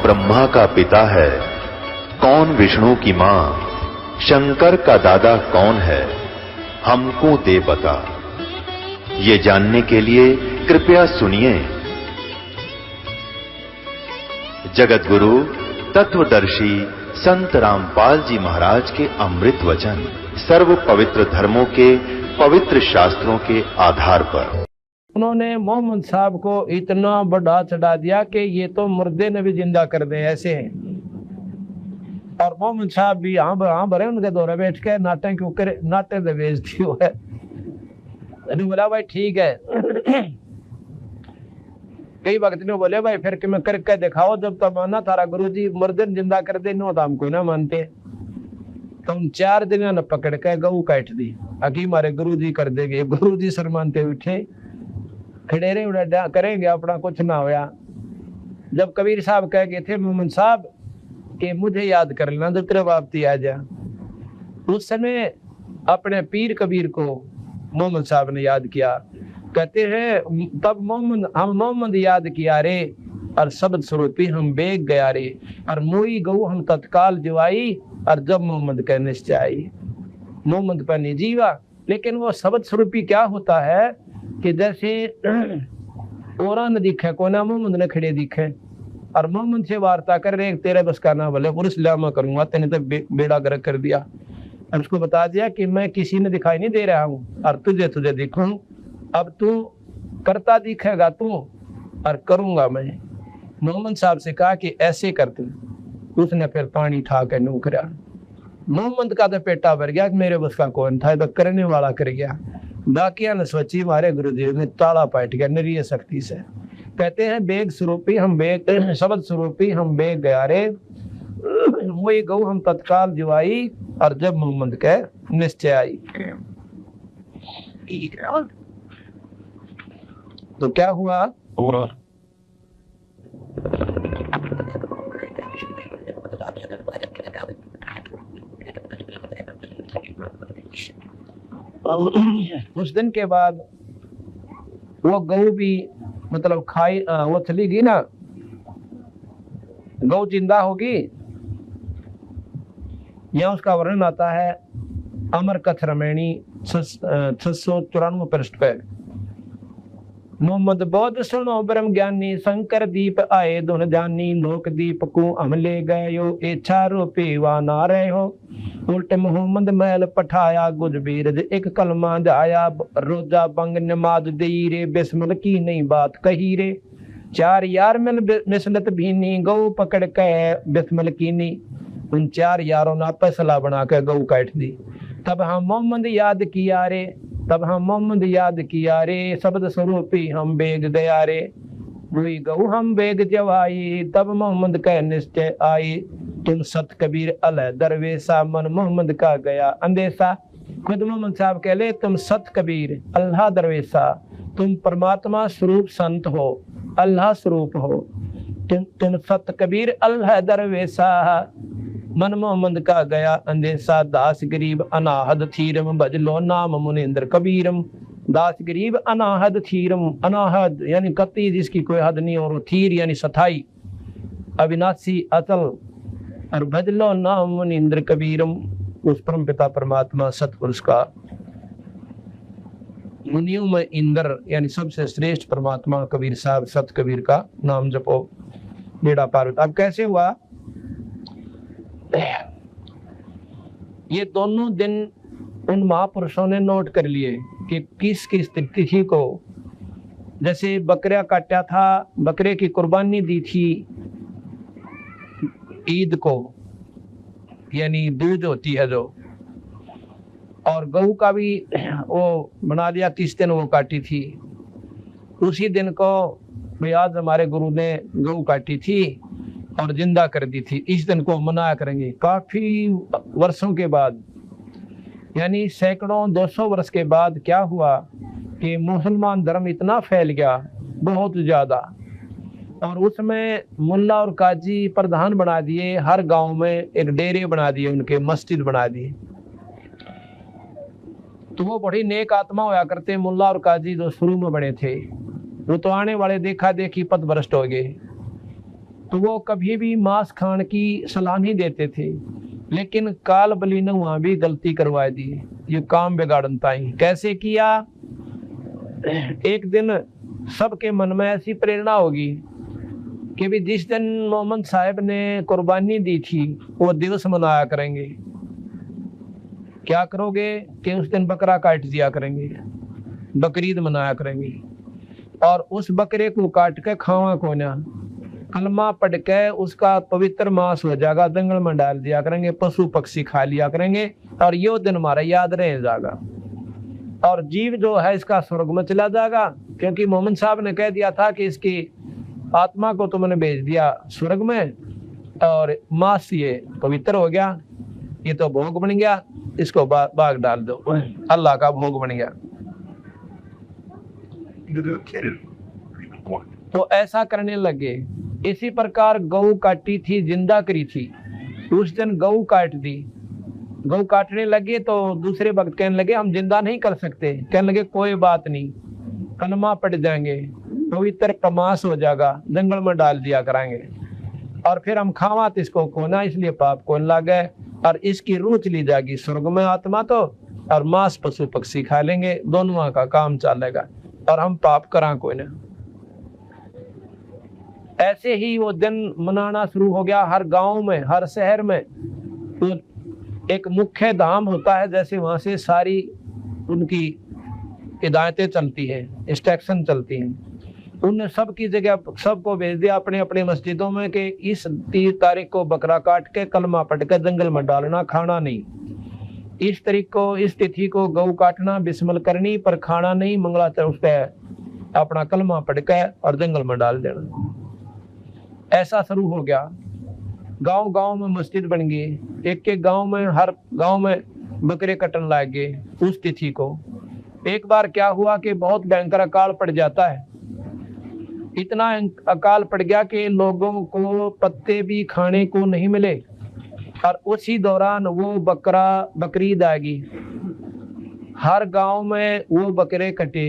ब्रह्मा का पिता है, कौन विष्णु की मां, शंकर का दादा कौन है, हमको दे बता। ये जानने के लिए कृपया सुनिए। जगत गुरु तत्वदर्शी संत रामपाल जी महाराज के अमृत वचन सर्व पवित्र धर्मों के पवित्र शास्त्रों के आधार पर उन्होंने मोहम्मद साहब को इतना बड़ा चढ़ा दिया कि ये तो मुर्दे ने भी जिंदा कर दे ऐसे हैं। और मोहम्मद साहब भी हाँ भरे उनके दौरे बैठ के नाटे क्यों करे, नाटे से बेचती हो है। बोला भाई ठीक है। कई वक्त ने बोले भाई फिर कि मैं करके दिखाओ, जब तक माना थारा गुरुजी मुर्दे जिंदा कर दे नो तो हमको ना मानते। तो उन 4 दिन ने पकड़ के गऊ काट दी, अकी हमारे गुरुजी कर देंगे। गुरुजी शर्माते उठे, खड़ेरे उड़ा करेंगे अपना कुछ ना होया। जब कबीर साहब कह गए थे मोहम्मद साहब कि मुझे याद कर लेना जब तेरे वापसी आ जा, उस समय अपने पीर कबीर को मोहम्मद साहब ने याद किया। कहते हैं तब मोहम्मद याद किया रे, और शब्द स्वरूपी हम बेग गया रे, और मुई गऊ हम तत्काल जुआई, और जब मोहम्मद के निश्चय आई। मोहम्मद पर नहीं जीवा, लेकिन वो शब्द स्वरूपी क्या होता है कि जैसे और न दिखे को ना मोहम्मद ने खड़े दिखे, और मोहम्मद से वार्ता कर रहे तेरे बस का ना बोले पुरुष लामा करूंगा, तेने तो बेड़ा गर्क कर दिया। और उसको बता दिया कि मैं किसी ने दिखाई नहीं दे रहा हूँ, और तुझे दिखूं, अब तू करता दिखेगा तू, और करूंगा मैं। मोहम्मद साहब से कहा कि ऐसे करते। उसने फिर पानी ठा के नूकरा। मोहम्मद का तो पेटा भर गया कि मेरे बस का कौन था, तो करने वाला कर गया। बाकिया ने सोची मारे गुरुदेव ने ताला पाट गया निरीय शक्ति से। कहते हैं बेग स्वरूपी हम बेग, शब्द स्वरूपी हम बेग गया रे, वही गऊ हम तत्काल जुआई, और जब मोहम्मद के निश्चय आई। तो क्या हुआ? उस दिन के बाद वो गऊ भी मतलब खाई, वो चली गई ना, गऊ जिंदा होगी। यहाँ उसका वर्णन आता है अमर कथ रमैणी 694 पृष्ठ पे। मोहम्मद बौद्ध सुनो ब्रह्म ज्ञानी, शंकर दीप आए धुन जानी, लोक दीप को हमले गयो, इच्छा रूपी वा ना रहे हो। उल्टे मोहम्मद मैल पठाया गुज बीरज, एक कलमा जाया रोजा बंग नमाज दई रे, बिस्मिल की नहीं बात कही रे। 4 यार मिल मिसलत भीनी, गऊ पकड़ के बिस्मिल कीनी। उन 4 यारों ने फैसला बना के गऊ काट दी। तब हम मोहम्मद याद किया रे, तब हम मोहम्मद याद किया रे, शब्द स्वरूपी हम बेग गया रे, वही गऊ हम बेग जवाई, तब मोहम्मद का निश्चय आई। तुम सत कबीर अलह दरवेशा, मन मोहम्मद का गया अंदेशा। खुद मोहम्मद साहब कह ले तुम सत कबीर अल्लाह दरवेशा, तुम परमात्मा स्वरूप संत हो, अल्लाह स्वरूप हो। तुम सत कबीर अल्लाह दरवेशा, मन मोहम्मद का गया अंदेशा। दास गरीब अनाहद थीरम, भजलो नाम मुनिंद्र कबीरम। दास गरीब अनाहद थीरम, अनाहद यानी कति जिसकी कोई हद नहीं, और थीर यानी सथाई, अविनाशी अचल, और भजलो नाम मुनिंद्र कबीरम। उस परम पिता परमात्मा सतपुरुष का, मुनियों में इंद्र यानी सबसे श्रेष्ठ परमात्मा कबीर साहब सत कबीर का नाम जपो, बेड़ा पार। अब कैसे हुआ? ये दोनों दिन उन महापुरुषों ने नोट कर लिए कि किस किस तिथि को, जैसे बकरा काटा था, बकरे की कुर्बानी दी थी ईद को, यानी दूध होती है जो, और गऊ का भी वो बना लिया 30 दिन वो काटी थी। उसी दिन को आज हमारे गुरु ने गऊ काटी थी और जिंदा कर दी थी। इस दिन को मनाया करेंगे। काफी वर्षों के बाद, यानी सैकड़ों 200 वर्ष के बाद क्या हुआ कि मुसलमान धर्म इतना फैल गया, बहुत ज्यादा, और उसमें मुल्ला और काजी प्रधान बना दिए। हर गांव में एक डेरे बना दिए, उनके मस्जिद बना दिए। तो वो बड़ी नेक आत्मा होया करते मुल्ला और काजी जो शुरू में बने थे। वो तो आने वाले देखा देखी पथ भ्रष्ट हो गए। तो वो कभी भी मांस खाने की सलाह नहीं देते थे। लेकिन काल बलि ने वहां भी गलती करवा दी, ये काम बिगाड़ता ही। कैसे किया? एक दिन सबके मन में ऐसी प्रेरणा होगी कि भी जिस दिन मोहम्मद साहब ने कुर्बानी दी थी वो दिवस मनाया करेंगे। क्या करोगे कि उस दिन बकरा काट दिया करेंगे, बकरीद मनाया करेंगे, और उस बकरे को काट के खावा को ना, कलमा पढ़ के उसका पवित्र मांस हो जाएगा, दंगल में डाल दिया करेंगे, पशु पक्षी खा लिया करेंगे, और ये दिन हमारा याद रह जाएगा। और जीव जो है इसका स्वर्ग में चला जाएगा, क्योंकि मोहम्मद साहब ने कह दिया था कि इसकी आत्मा को तुमने भेज दिया स्वर्ग में, और मांस ये पवित्र हो गया, ये तो भोग बन गया, इसको बाग डाल दो, अल्लाह का भोग बन गया। तो ऐसा करने लगे। इसी प्रकार गऊ काटी थी, जिंदा करी थी, उस दिन गऊ काट दी। गऊ काटने लगे तो दूसरे वक्त कहने लगे हम जिंदा नहीं कर सकते। कहने लगे कोई बात नहीं, कलमा पड़ जाएंगे, पवित्र मांस हो जाएगा, जंगल में डाल दिया कराएंगे, और फिर हम खावा तो इसको कोना, इसलिए पाप को लगे, और इसकी रूह चली जाएगी स्वर्ग में आत्मा तो, और मांस पशु पक्षी खा लेंगे, दोनों का काम चलेगा, और हम पाप करा कोई ना। ऐसे ही वो दिन मनाना शुरू हो गया। हर गांव में, हर शहर में तो एक मुख्य धाम होता है, जैसे वहां से सारी उनकी हिदायतें चलती है, इंस्ट्रक्शन चलती हैं। उनने सबकी जगह सबको भेज दिया अपने अपने मस्जिदों में कि इस 30 तारीख को बकरा काट के कलमा पढ़ के जंगल में डालना, खाना नहीं। इस तारीख को, इस तिथि को गऊ काटना, बिस्मिल करनी, पर खाना नहीं। मंगलाचरण उस पे अपना कलमा पढ़ के और जंगल में डाल देना। ऐसा शुरू हो गया। गांव गांव में मस्जिद बन गई। एक एक गांव में, हर गांव में बकरे कटन लग गए उस तिथि को। एक बार क्या हुआ कि बहुत भयंकर अकाल पड़ जाता है। इतना अकाल पड़ गया कि लोगों को पत्ते भी खाने को नहीं मिले, और उसी दौरान वो बकरीद आ गई। हर गांव में वो बकरे कटे,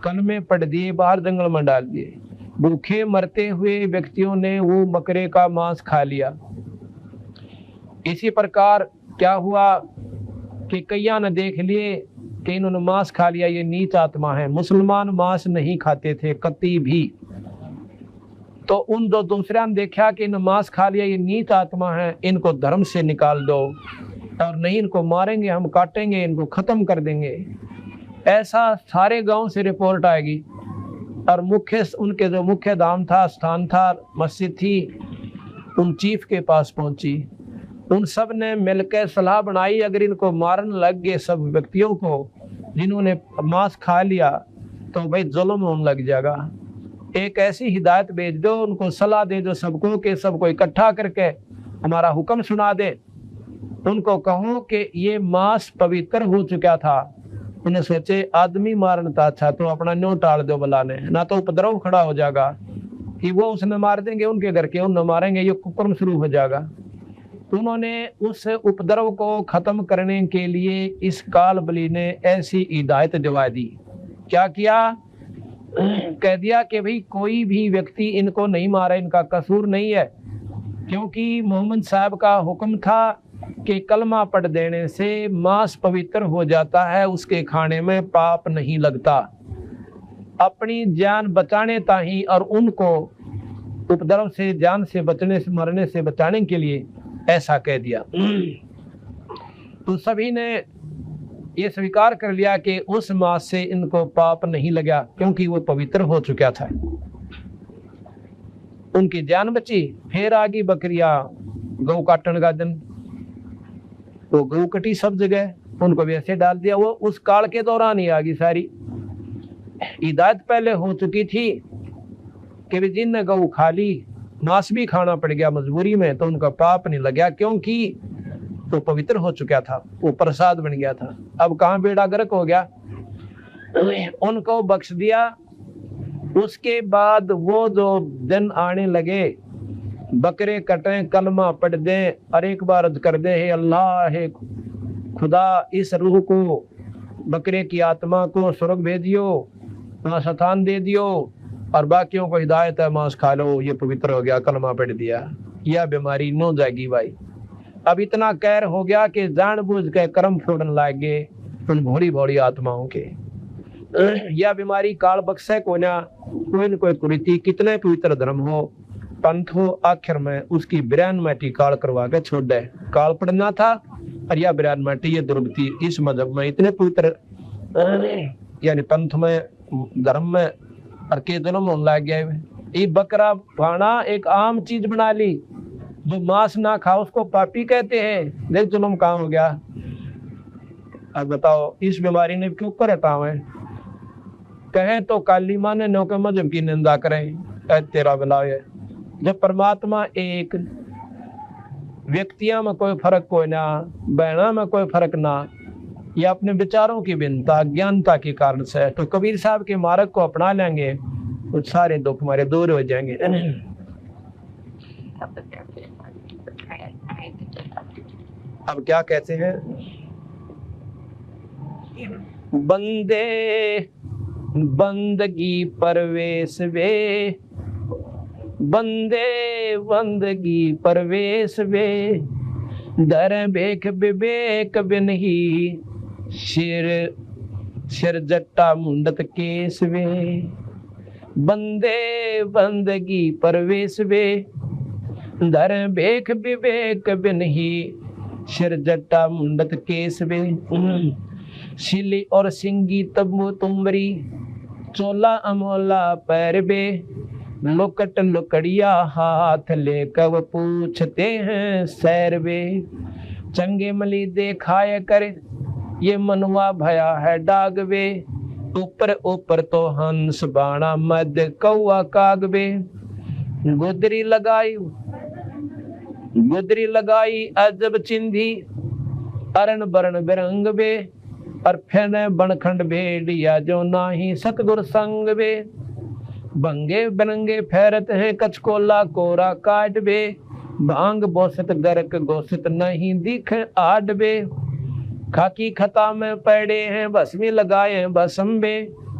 कलमे पढ़ दिए, बाहर जंगल में डाल दिए। भूखे मरते हुए व्यक्तियों ने वो बकरे का मांस खा लिया। इसी प्रकार क्या हुआ कि कईया ने देख लिए कि इन्होंने मांस खा लिया, ये नीच आत्मा है। मुसलमान मांस नहीं खाते थे कति भी। तो उन दो दूसरे ने देखा कि इन्होंने मांस खा लिया, ये नीच आत्मा है, इनको धर्म से निकाल दो, और नहीं इनको मारेंगे, हम काटेंगे, इनको खत्म कर देंगे। ऐसा सारे गांव से रिपोर्ट आएगी। और मुख्य, उनके जो मुख्य धाम था, स्थान था, मस्जिद थी, उन चीफ के पास पहुंची। उन सब ने मिलकर सलाह बनाई, अगर इनको मारने लग गए सब व्यक्तियों को जिन्होंने मांस खा लिया, तो भाई जुल्म होने लग जाएगा। एक ऐसी हिदायत भेज दो, उनको सलाह दे दो सबको कि सबको इकट्ठा करके हमारा हुक्म सुना दे। उनको कहो कि ये मांस पवित्र हो चुका था। उन्हें सोचे आदमी मारना था अच्छा, तो अपना न्यों टाल दो बुलाने, ना तो उपद्रव खड़ा हो जाएगा कि वो उसने मार देंगे, उनके घर के उन्हें मारेंगे, ये कुकर्म शुरू हो जाएगा। उन्होंने उस उपद्रव को खत्म करने के लिए इस काल बलि ने ऐसी हिदायत दिवा दी। क्या किया? कह दिया कि भाई कोई भी व्यक्ति इनको नहीं मारे, इनका कसूर नहीं है, क्योंकि मोहम्मद साहब का हुक्म था कि कलमा पढ़ देने से मांस पवित्र हो जाता है, उसके खाने में पाप नहीं लगता। अपनी जान बचाने ताही और उनको उपद्रव से, जान से बचने से, मरने से बचाने के लिए ऐसा कह दिया। तो सभी ने ये स्वीकार कर लिया कि उस मांस से इनको पाप नहीं लगा, क्योंकि वो पवित्र हो चुका था। उनकी जान बची। फिर आ गई बकरिया गौ काटने का दिन, वो गौ कटी सब जगह, उनको भी ऐसे डाल दिया। वो उस काल के दौरान ही आ गई सारी हिदायत। पहले हो चुकी थी कि जिनने गौ खा ली, मांस भी खाना पड़ गया मजबूरी में, तो उनका पाप नहीं लगा, क्योंकि तो पवित्र हो चुका था, वो प्रसाद बन गया था। अब कहाँ बेड़ा गर्क हो गया, उनको बख्श दिया। उसके बाद वो जो दिन आने लगे, बकरे कटें, कलमा पढ़ दें, और एक बार अर्ज कर दे, हे अल्लाह, हे खुदा, इस रूह को, बकरे की आत्मा को स्वर्ग भेजियो, वहाँ स्थान दे दियो, और बाकियों को हिदायत है मांस खा लो, ये पवित्र हो गया, कलमा पढ़ दिया, यह बीमारी नो जाएगी भाई। अब इतना कहर हो गया कि जानबूझ के कर्म फोड़न लाग गए उन भोली भोली आत्माओं के। यह बीमारी काल बख्शे को ना, कोई न कोई कुरीति, कितने पवित्र धर्म हो, पंथ हो, आखिर में उसकी बिरान माटी काल करवा के छोड़ दे। काल पढ़ना था और यह बिरान माटी, ये दुर्गति इस मजहब में इतने पवित्र यानी पंथ में, धर्म में और के जन्म होने लग गया। ये बकरा खाना एक आम चीज बना ली, जो मांस ना खाओ उसको पापी कहते हैं। देख जुल्म कहाँ हो गया। अब बताओ इस बीमारी ने क्यों करता है? कहें तो काली माँ ने नौके मजहब की निंदा करें, तेरा बुलाव है। जब परमात्मा एक, व्यक्तियों में कोई फर्क कोई ना, बहना में कोई फर्क ना, या अपने विचारों की भिन्नता ज्ञानता के कारण से, तो कबीर साहब के मार्ग को अपना लेंगे तो सारे दुख हमारे दूर हो जाएंगे। अब क्या कहते हैं? बंदे बंदगी परवेश वे, बंदे बंदगी परवेश वे, दर बेख विवेक बिन ही, सिर जट्टा मुंडत केस वे। बंदे बंदगी परवेश वे, दर बेख विवेक बिन ही, सिर जट्टा मुंडत केस वे। सिली और सिंगी तबु तुमरी, चोला अमोला पैर बे, लुकट लुकड़िया हाथ ले कब पूछते हैं सैर वे। चंगे मली देखाए कर ये मनवा भया है डाग वे, ऊपर ऊपर तो हंस बाणा मध्य कौआ काग वे। गुदरी लगाई अजब चिंधी, अरण बरण बिरंग वे, और फिर बनखंड भेड़िया जो नाही सतगुर संग वे। बंगे बनंगे फेरत हैं कचकोला कोरा काट बे, भांग बोसत गर्क गोसत नहीं दिख आड बे। खाकी खता में पड़े हैं भस्मी लगाए हैं भस्म बे,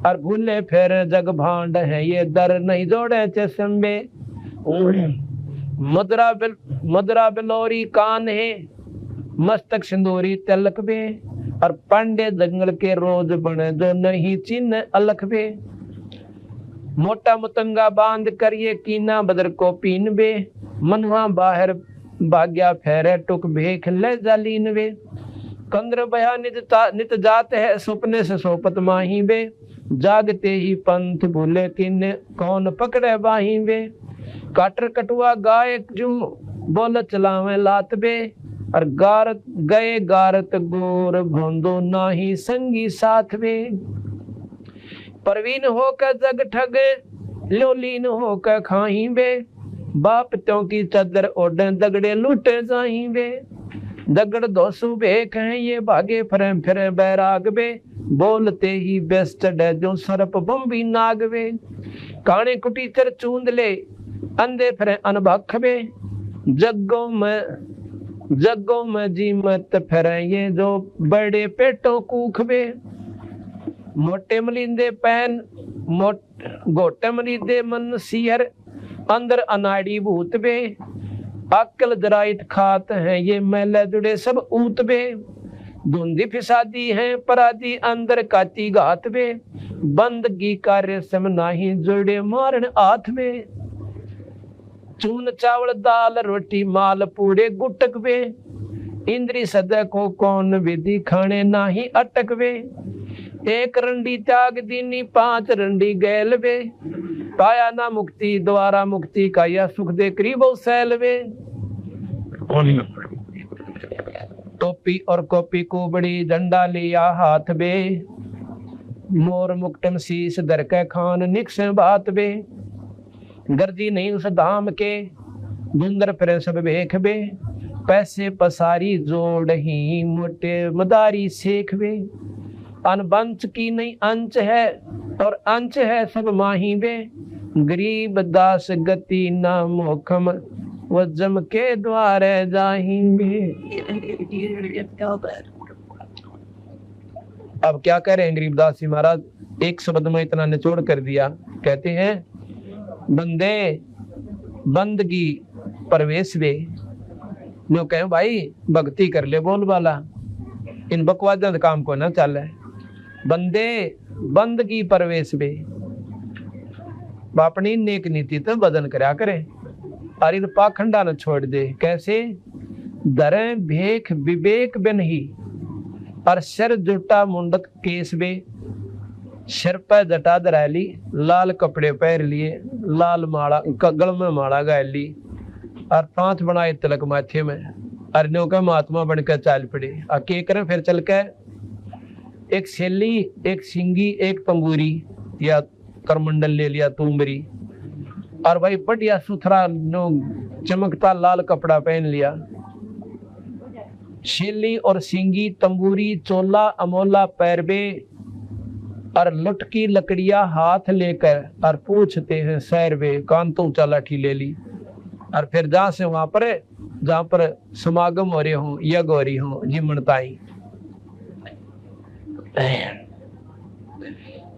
और भूले फिर जग भांड है ये दर नहीं जोड़े चस्मे। मदरा बिलोरी कान है मस्तक सिंदूरी तिलक बे, और पांडे जंगल के रोज बने जो नहीं चिन्ह अलख बे। मोटा मुतंगा बांध कर ये कीना बदर को पीन बे, मनवा बाहर भाग्या फेरे टुक भेख ले जालीन वे। कंद्र बया नित जात है सुपने से सोपत माही बे, जागते ही पंथ भूले किन कौन पकड़े बाही बे। काटर कटुआ गाय जू बोल चलावे लात बे, और गारत गए गारत गोर भोंदो नाही संगी साथ बे। परवीन होकर जग ठग लोलीन होकर खाही बे, बाप त्यों की चदर ओढ़े दगड़े लूटे जाही बे। दगड़ दोसु बेख हैं ये भागे फिरे फिरे बैराग बे, बोलते ही बेस्ट डे जो सरप बम्बी नाग बे। काने कुटीचर चूंद ले अंधे फिरे अनभख बे, जग्गों में जी मत फिरे ये जो बड़े पेटों कूख बे। मोटे मलिंदे पैन गोटे मलिंदे मन सियर, अंदर अनाड़ी भूत बे। अक्ल दराइट खात हैं ये मैले जुड़े सब ऊत बे। धुंधी फिसादी है परादी अंदर काती घात बे, बंदगी कार्य सम नाही जुड़े मारन आथ में। चून चावल दाल रोटी माल पूड़े गुटक बे, इंद्री सदा को कौन विधि खाने नाही अटक बे। एक रंडी त्याग दीनी 5 रंडी गैल बे, पाया ना मुक्ति द्वारा मुक्ति का यह सुख दे करीबो सैल बे। टोपी और कॉपी को बड़ी डंडा लिया हाथ बे, मोर मुक्तम शीश दर के खान निक्स बात बे। गर्जी नहीं उस धाम के धुंधर फिर सब बेख बे, पैसे पसारी जोड़ ही मोटे मदारी सेख बे। अनबंच की नहीं अंच है और अंच है सब माही बे, गरीब दास गति न मोखम वजम के द्वारे जाही बे। अब क्या कह रहे हैं गरीबदास जी महाराज, एक शब्द में इतना निचोड़ कर दिया। कहते हैं बंदे बंदगी प्रवेश वे नो कहे भाई भक्ति कर ले बोल वाला, इन बकवाद काम को ना चल है। बंदे बंदगी प्रवेश वे अपनी नेक नीति तो बदन करा करे और इन पाखंडा न छोड़ दे। कैसे? दरे भेख विवेक बिन ही और सिर जुटा मुंडक केस बे, सिर पर जटा दराली, लाल कपड़े पहन लिए, लाल माला गल में माला गाय ली और 5 बनाए तिलक माथे में, अर्नियों का महात्मा बनकर चाल पड़े। और के करें फिर चल के एक शैली, एक सिंगी, एक तंबूरी या करमंडल ले लिया तुमरी और भाई बढ़िया सुथरा नो चमकता लाल कपड़ा पहन लिया। शैली और सिंगी, तंबूरी, चोला अमोला पैरबे और लुटकी लकड़ियां हाथ लेकर और पूछते हैं सैरवे, कान तो ऊंचा लाठी ले ली और फिर जहां से वहां पर जहां पर समागम हो रहे हो, यज्ञ हो रही हो, जिमनताई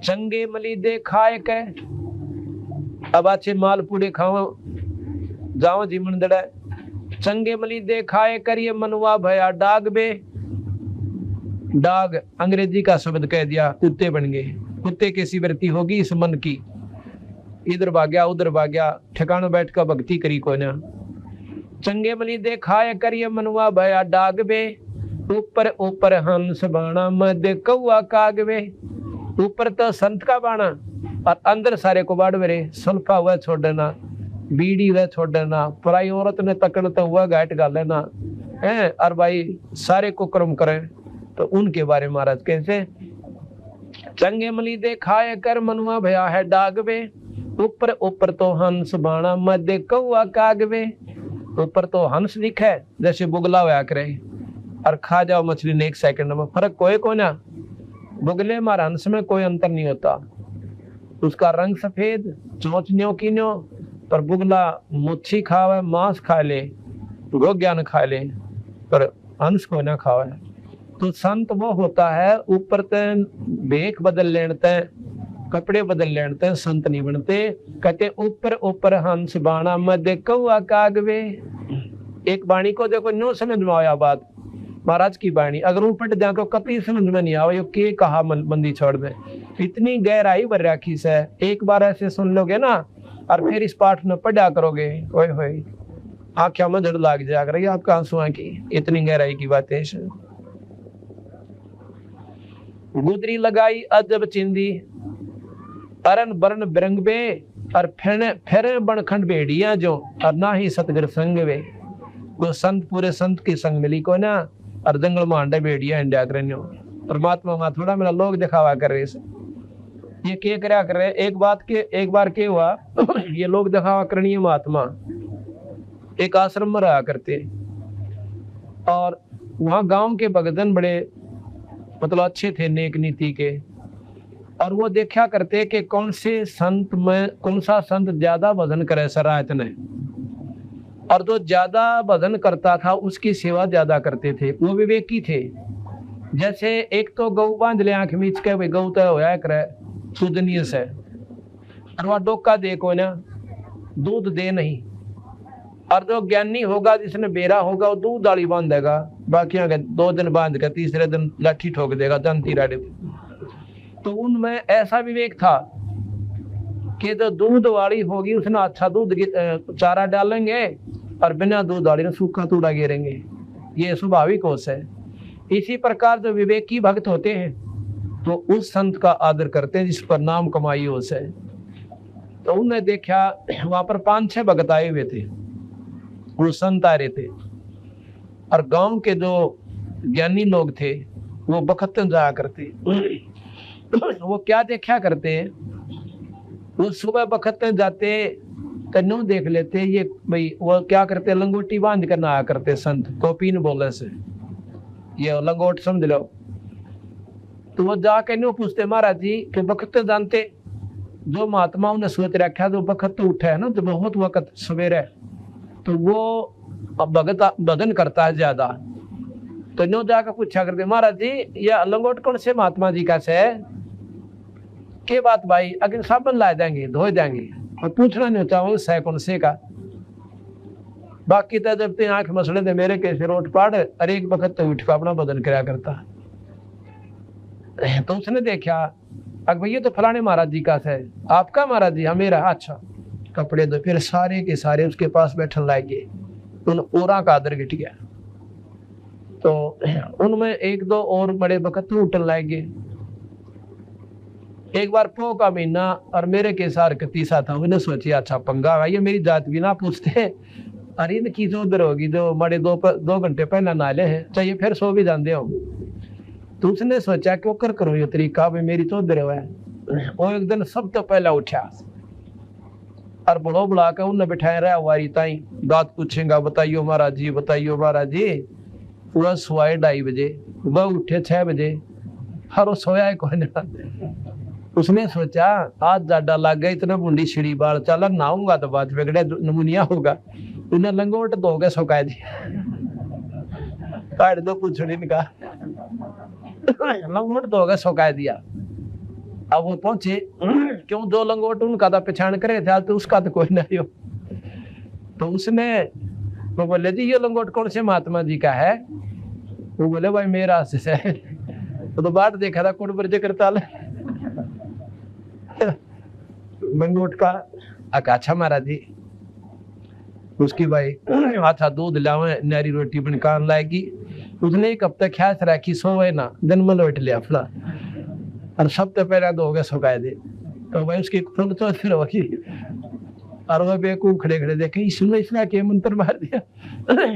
चंगे मली दे खाए के अब अच्छे माल पूड़े खाओ जाओ जिमन दड़ा। चंगे मली दे खाए करिए मनुआ भया डाग बे, डाग अंग्रेजी का शब्द कह दिया, कुत्ते बन गए। कुत्ते कैसी वृत्ति होगी इस मन की, इधर भाग्या उधर भाग्या, ठिकाना बैठ कर भक्ति करी को ना। चंगे मली दे खाए करिए मनुआ भया डाग बे, ऊपर ऊपर हंस बाणा मध्य कौआ कागवे। ऊपर तो संत का बाणा और अंदर सारे को बाढ़ मेरे, सुल्फा हुआ छोड़ देना, बीड़ी हुआ छोड़ देना, पराई औरत ने तकड़ तो हुआ घाट गा लेना है। और भाई सारे को कर्म करें तो उनके बारे में महाराज कैसे? चंगे मली दे खाए कर मनुआ भया है डागवे, ऊपर ऊपर तो हंस बाणा मध्य कौआ कागवे। ऊपर तो हंस लिखा है जैसे बुगला हुआ करे और खा जाओ मछली ने 1 सेकंड में, फर्क कोई को ना। बुगले मार हंस में कोई अंतर नहीं होता, उसका रंग सफेद, चोंच न्यो की न्यो, पर बुगला मुच्छी खावे, मांस खा ले, गोज्ञान खा ले, पर हंस को ना खावे। तो संत वो होता है ऊपर तय भेख बदल लेते, कपड़े बदल लेते, संत नहीं बनते। कहते ऊपर ऊपर हंस बाणा मध्य कौआ कागवे। एक बाणी को देखो न्यो समझ में आया बात महाराज की बाणी, अगर ऊपर जाए तो कभी समझ में नहीं आवे के कहा बंदी छोड़ दे, इतनी गहराई भर राखी से। एक बार ऐसे सुन लोगे ना और फिर इस पाठ में पढ़ा करोगे, ओए होए आंखें में धड़ लाग जाया करेगी आपका आंसुओं की, इतनी गहराई की बातें। गुदरी लगाई अजब चिंदी, अरन बरन बिरंग बे और फिर बनखंड बेड़िया जो, और ना ही सतगर संग वे। वो संत पूरे संत की संग मिली को ना, और जंगल में अंडा बेड़िया इंडिया करन्यो। परमात्मा वहां थोड़ा मेरा लोग दिखावा कर रहे से, ये क्या करया कर रहे। एक बार के हुआ ये लोग दिखावा करनी महात्मा एक आश्रम में रहा करते, और वहां गांव के भगतन बड़े मतलब अच्छे थे, नेक नीति के, और वो देखा करते कि कौन से संत में कौन सा संत ज्यादा भजन करे सरायत ने, और जो ज्यादा भजन करता था उसकी सेवा ज्यादा करते थे। वो विवेकी थे। जैसे एक तो गऊ बांध ले आंख मीच के, भाई गऊ तो होया करे सुदनीय से, और वह डोका दे को ना दूध दे नहीं, और जो ज्ञानी होगा जिसने बेरा होगा वो दूध डाली बांध देगा, बाकी 2 दिन बांध के तीसरे दिन लाठी ठोक देगा दंती राडे। तो उनमें ऐसा विवेक था कि जो दूध वाली होगी उसने अच्छा दूध चारा डालेंगे और बिना दूध वाली ने सूखा तूड़ा गिरेंगे, ये स्वाभाविक होश है। इसी प्रकार जो विवेकी भक्त होते हैं तो उस संत का आदर करते हैं जिस पर नाम कमाई होश है। तो उन्होंने देखा वहां पर 5-6 भक्त आए हुए थे, वो संत आ रहे थे, और गांव के जो ज्ञानी लोग थे वो बखत जाया करते। वो क्या देखा करते, वो सुबह बखत जाते कन्नू देख लेते, ये भाई वो क्या करते, लंगोटी बांध कर नहाया करते संत, कॉपीन बोले से ये लंगोट समझ लो। तो वो जाके न्यू पूछते महाराज जी कि बखत जानते, जो महात्माओं ने सोच रखा जो बखत तो उठा है ना, जो बहुत वक्त सवेरे, तो वो भगत भजन करता है ज्यादा। तो न्यू जाकर पूछा करते महाराज जी यह लंगोट कौन से महात्मा जी का से के बात भाई, अगर साबुन ला देंगे धो देंगे, और पूछना नहीं होता वो सै कौन से का। बाकी तो जब ते आंख मसले थे मेरे कैसे रोट पाड़ और एक वक्त तो उठ के अपना बदन कराया करता। तो उसने देखा अग भैया तो फलाने महाराज जी का है। आपका महाराज जी? हाँ मेरा। अच्छा कपड़े दो। फिर सारे के सारे उसके पास बैठन लागे। उन ओरा का आदर गिट गया। तो उनमें एक दो और बड़े वक्त उठन लागे। एक बार पो का महीना और मेरे के सार तीसा था। उन्हें सोची अच्छा पंगा भाई, ये मेरी जात भी ना पूछते। अरे इनकी जो उधर होगी जो बड़े 2 घंटे पहले नाले हैं, चाहिए फिर सो भी जाते हो। तो उसने सोचा कि वो कर करो ये तरीका भी मेरी तो उधर है। वो एक दिन सब तो पहला उठा और बड़ो बुला कर उन्हें बिठाया रहा वारी ताई। बात पूछेगा बताइयो महाराज जी, बताइयो महाराज जी। पूरा सुबह 2:30 बजे, वह उठे 6 बजे। हर वो सोया है कोई नहीं। उसने सोचा आज जाडा लग गया, इतना बूंदी छिड़ी बाल चला नहाऊंगा तो बात बिगड़े नमूनिया होगा। उन्हें लंगोट धो के सुखा दिया। काट दो पूछड़ी का लंगोट धो के सुखा दिया। अब वो पहुंचे क्यों दो लंगोट उनका तो पहचान करे थे तो उसका तो कोई नहीं हो। तो उसने वो बोले जी ये लंगोट कौन से महात्मा जी का है? वो बोले भाई मेरा है। तो बात देखा था कौन पर करता लंगोट का। अच्छा महाराज जी। उसकी भाई अच्छा दूध लावे नारी रोटी बनकान लाएगी। उसने एक हफ्ता ख्याल रखी सोवे ना दिन में लौट लिया फला और सब तो पहले दो गए सुखाए दे। तो भाई उसकी तो फिर होगी और वह बेकूफ खड़े खड़े देखे इसने इसने के मंत्र मार दिया।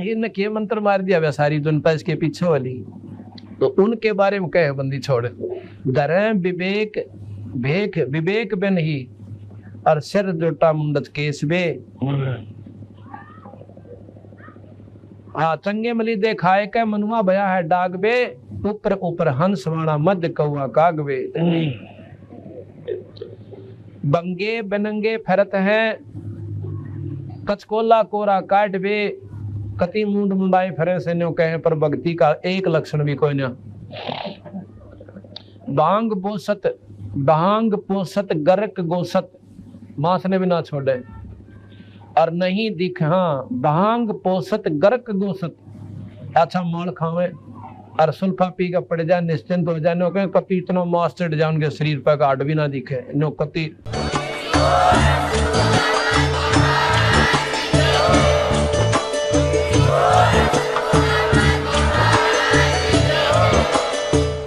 इनने के मंत्र मार दिया वह सारी जनता इसके पीछे वाली। तो उनके बारे में कहे बंदी छोड़ डरे विवेक भेक विवेक बे नहीं और सिर जोटा मुंडत केस बे। हाँ चंगे मली देखाए के मनुआ भया है डाग बे। ऊपर ऊपर हंस वाणा मध्य कौआ कागवे। बंगे बनंगे फरत है कचकोला कोरा काट बे। कति मुंड मुंडाई फरे से न्यों कहे पर भक्ति का एक लक्षण भी कोई ना। भांग पोसत गरक गोसत मांस ने भी ना छोड़े और नहीं दिख। हाँ भांग पोसत गरक गोसत अच्छा माल खावे और सुल्फा पी का पड़ जाए निश्चिंत हो जाए। कति इतना मांस चढ़ जाए उनके शरीर पर गाढ़ भी ना दिखे नो कति।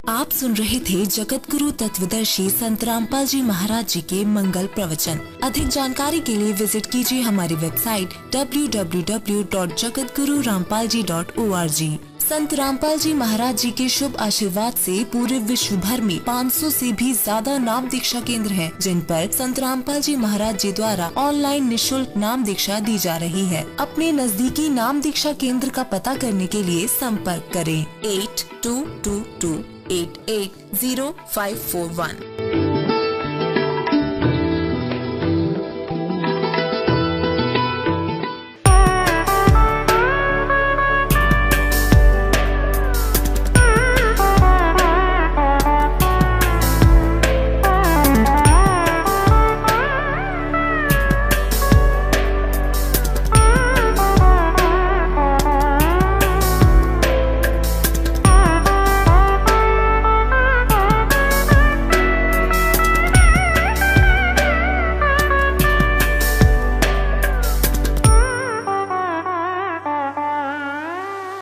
आप सुन रहे थे जगत गुरु तत्वदर्शी संत रामपाल जी महाराज जी के मंगल प्रवचन। अधिक जानकारी के लिए विजिट कीजिए हमारी वेबसाइट www.jagatgururampalji.org। संत रामपाल जी महाराज जी के शुभ आशीर्वाद से पूरे विश्व भर में 500 से भी ज्यादा नाम दीक्षा केंद्र हैं, जिन पर संत रामपाल जी महाराज जी द्वारा ऑनलाइन निशुल्क नाम दीक्षा दी जा रही है। अपने नजदीकी नाम दीक्षा केंद्र का पता करने के लिए संपर्क करें 8222880541।